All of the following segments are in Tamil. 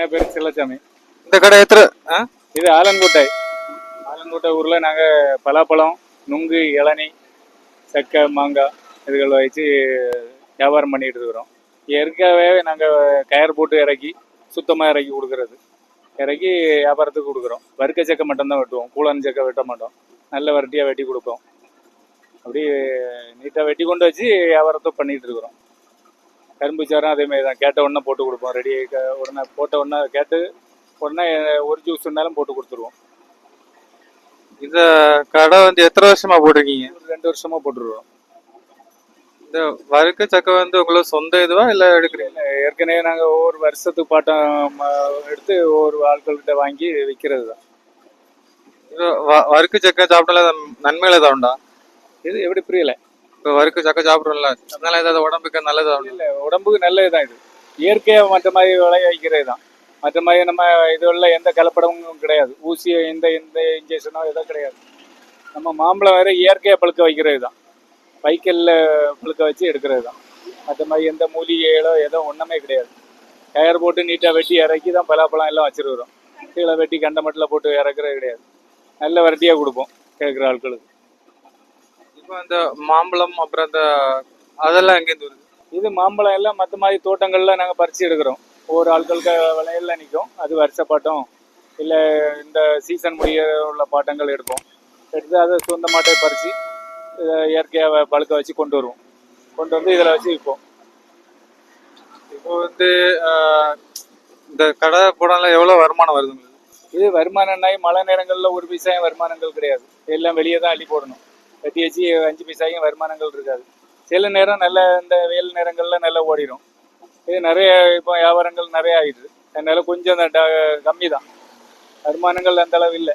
என் பேரு செல்லச்சாமி. இந்த கடை எத்தனை இது ஆலங்கோட்டை ஊர்ல நாங்க பலாப்பழம், நுங்கு, இளநீ, சக்கை, மாங்காய் இதுகளை வச்சு வியாபாரம் பண்ணிட்டு இருக்கிறோம். இயற்கையாகவே நாங்க கயர் போட்டு இறக்கி சுத்தமா இறக்கி கொடுக்கறது. இறக்கி வியாபாரத்துக்கு கொடுக்குறோம். வறுக்க சக்கை மட்டும்தான் வெட்டுவோம், கூழான் சக்கை வெட்ட மாட்டோம். நல்ல வரட்டியா வெட்டி கொடுப்போம். அப்படி நீட்டாக வெட்டி கொண்டு வச்சு வியாபாரத்தை பண்ணிட்டு இருக்கிறோம். கரும்பு சாரம் அதே மாதிரி தான், கேட்ட உடனே போட்டு கொடுப்போம். ரெடி உடனே போட்ட உடனே கேட்டு உடனே ஒரு ஜூஸ் இருந்தாலும் போட்டு கொடுத்துருவோம். இந்த கடை வந்து எத்தனை வருஷமா போட்டிருக்கீங்க? ஒரு 2 வருஷமா போட்டுருவோம். இந்த வறுக்க சக்கை வந்து உங்களுக்கு சொந்த இதுவா இல்ல எடுக்கிறீங்க? ஏற்கனவே நாங்கள் ஒவ்வொரு வருஷத்துக்கு பாட்டம் எடுத்து ஒவ்வொரு ஆட்கள்கிட்ட வாங்கி விற்கிறது தான். இது வறுக்க சக்கை சாப்பிட்டால நன்மைகள் ஏதாவது உண்டா? இது எப்படி புரியல? இப்போ வறுக்க சக்கை சாப்பிட்றோம்ல, அதனால ஏதாவது உடம்புக்கு நல்லதா? இல்லை, உடம்புக்கு நல்லது தான். இது இயற்கையாக மற்ற மாதிரி விளைய வைக்கிறது தான். மற்ற மாதிரி நம்ம இதுல எந்த கலப்படமும் கிடையாது. ஊசி எந்த இன்ஜெக்ஷனோ எதுவும் கிடையாது. நம்ம மாம்பழம் வேற இயற்கையாக பழுக்க வைக்கிறது தான். வைக்கல்ல பழுக்க வச்சு எடுக்கிறது தான். மற்ற மாதிரி எந்த மூலிகைகளோ ஏதோ ஒன்றுமே கிடையாது. கயர் போட்டு நீட்டாக வெட்டி இறக்கி தான் பலாப்பழம் எல்லாம் வச்சுருக்கிறோம். கீழே வெட்டி கண்டமட்டில் போட்டு இறக்குறது கிடையாது. நல்ல வரட்டியாக கொடுப்போம் கேட்குற ஆட்களுக்கு. இப்போ அந்த மாம்பழம் அப்புறம் அந்த அதெல்லாம் எங்கேருந்து வருது? இது மாம்பழம் எல்லாம் மற்ற மாதிரி தோட்டங்களில் நாங்கள் பறித்து எடுக்கிறோம். ஒவ்வொரு ஆட்களுக்கு விலையில நிற்கும். அது வருஷ பாட்டம் இல்லை இந்த சீசன் முடிய உள்ள பாட்டங்கள் எடுப்போம். எடுத்து அதை சொந்த மாட்டை பறித்து இயற்கையாக பழுக்க வச்சு கொண்டு வருவோம். கொண்டு வந்து இதில் வச்சு விற்போம். இப்போ வந்து இந்த கடை போனால எவ்வளோ வருமானம் வருது உங்களுக்கு? இது வருமானம்னாய் மழை நேரங்களில் ஒரு பைசாயும் வருமானங்கள் கிடையாது. எல்லாம் வெளியே தான் அள்ளி போடணும். வெட்டி வச்சு 5 பைசாயும் வருமானங்கள் இருக்காது. சில நேரம் நல்ல இந்த வெயில் நேரங்களில் நல்லா ஓடிடும். இது நிறைய இப்போ வியாபாரங்கள் நிறைய ஆகிடுது. அதனால கொஞ்சம் கம்மி தான், வருமானங்கள் அந்த அளவு இல்லை.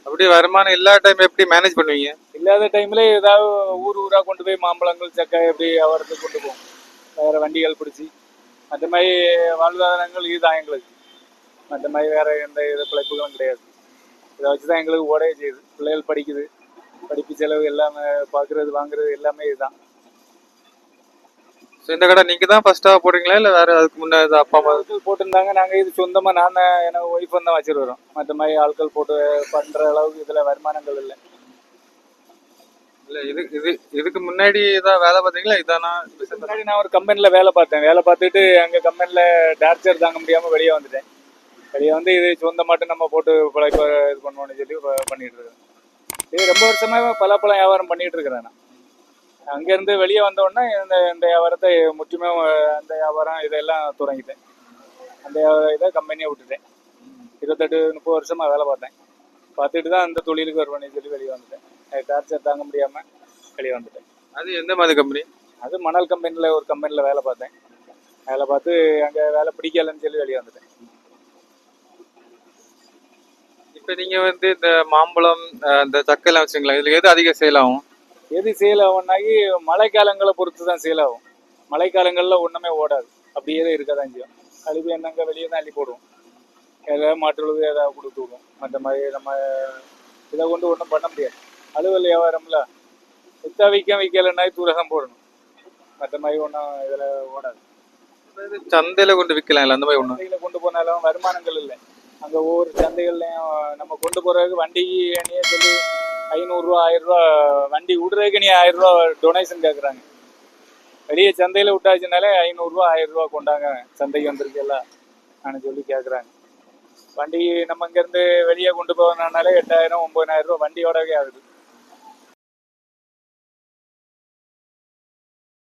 அப்படி வருமானம் இல்லாத டைம் எப்படி மேனேஜ் பண்ணுவீங்க? இல்லாத டைம்ல ஏதாவது ஊராக கொண்டு போய் மாம்பழங்கள் சக்கை எப்படி வியாபாரத்துக்கு கொண்டு போவோம். வேற வண்டிகள் பிடிச்சி மற்ற மாதிரி வாழ்வாதாரங்கள் இதுதான் எங்களுக்கு. மற்ற மாதிரி வேற எந்த இது பிழைப்புகளும் கிடையாது. இதை வச்சு தான் எங்களுக்கு ஓடவே செய்யுது. பிள்ளைகள் படிக்குது, படிப்பு செலவு எல்லாமே பார்க்குறது வாங்குறது எல்லாமே இதுதான். ஸோ இந்த கடை நீங்கள் தான் ஃபர்ஸ்ட்டாக போடுறீங்களா இல்லை வேறு அதுக்கு முன்னே அப்பா அம்மா போட்டிருந்தாங்க? நாங்கள் இது சொந்தமாக நான் தான் எனக்கு ஒய்ஃபும் தான் வச்சுருக்கிறோம். மற்ற மாதிரி ஆட்கள் போட்டு பண்ணுற அளவுக்கு இதில் வருமானங்கள் இல்லை. இல்லை இதுக்கு முன்னாடி ஏதாவது வேலை பார்த்தீங்களா? இதானா? முன்னாடி நான் ஒரு கம்பெனியில் வேலை பார்த்தேன். வேலை பார்த்துட்டு அங்கே கம்பெனியில் டார்ச்சர் தாங்க முடியாமல் வெளியே வந்துட்டேன். வெளியே வந்து இது சொந்தமாட்டு நம்ம போட்டு பழக்க இது பண்ணுவோன்னு சொல்லி பண்ணிகிட்டு இருக்கேன். இது ரொம்ப வருஷமாக பலாப்பழம் வியாபாரம் பண்ணிகிட்டு இருக்கிறேன். நான் அங்கேருந்து வெளியே வந்தோடனே இந்த வியாபாரத்தை முற்றிலுமே அந்த வியாபாரம் இதெல்லாம் தொடங்கிட்டேன். அந்த இதை கம்பெனியை விட்டுட்டேன். 28-30 வருஷமாக வேலை பார்த்தேன். பார்த்துட்டு தான் அந்த தொழிலுக்கு வருவேன்னு சொல்லி வெளியே வந்துட்டேன். டார்ச்சர் தாங்க முடியாமல் வெளியே வந்துட்டேன். அது எந்த மாதிரி கம்பெனி? அது மணல் கம்பெனியில் ஒரு கம்பெனியில் வேலை பார்த்தேன். வேலை பார்த்து அங்கே வேலை பிடிக்கலன்னு சொல்லி வெளியே வந்துட்டேன். இப்போ நீங்கள் வந்து இந்த மாம்பழம் இந்த சக்கையெல்லாம் வச்சுங்களா, இதில் எது அதிக சேல் ஆகும்? எது சேல் ஆகும்னாக்கி மழைக்காலங்களை பொறுத்து தான் சேல் ஆகும். மழைக்காலங்களில் ஒன்றுமே ஓடாது, அப்படியே தான் இருக்க தான் செய்யும். அழுவி என்னங்க வெளியே தான் அள்ளி போடுவோம். ஏதாவது மாட்டுழுது ஏதாவது கொடுத்து விடுவோம். மற்ற மாதிரி நம்ம இதை கொண்டு ஒன்றும் பண்ண முடியாது. அலுவல் வியாபாரம்ல விற்றா விற்கலைன்னா தூரம் போடணும். மற்ற மாதிரி ஒன்றும் இதில் ஓடாது. சந்தையில் கொண்டு விற்கலாம் இல்லை? அந்த மாதிரி ஒன்றும் சந்தையில் கொண்டு போனாலும் வருமானங்கள் இல்லை. அங்கே ஒவ்வொரு சந்தைகள்லையும் நம்ம கொண்டு போகிறதுக்கு வண்டிக்கு அணியே சொல்லி 500 ரூபா 1000 ரூபா வண்டி விடுறதுக்கு நீ 1000 ரூபா டொனேஷன் கேட்குறாங்க. வெளியே சந்தையில் விட்டாச்சுனாலே 500 ரூபா 1000 ரூபா கொண்டாங்க, சந்தைக்கு வந்திருக்கல நான் சொல்லி கேட்குறாங்க. வண்டி நம்ம இங்கேருந்து வெளியே கொண்டு போகணுன்னாலே 8000 9000 ரூபா வண்டியோடவே ஆகுது.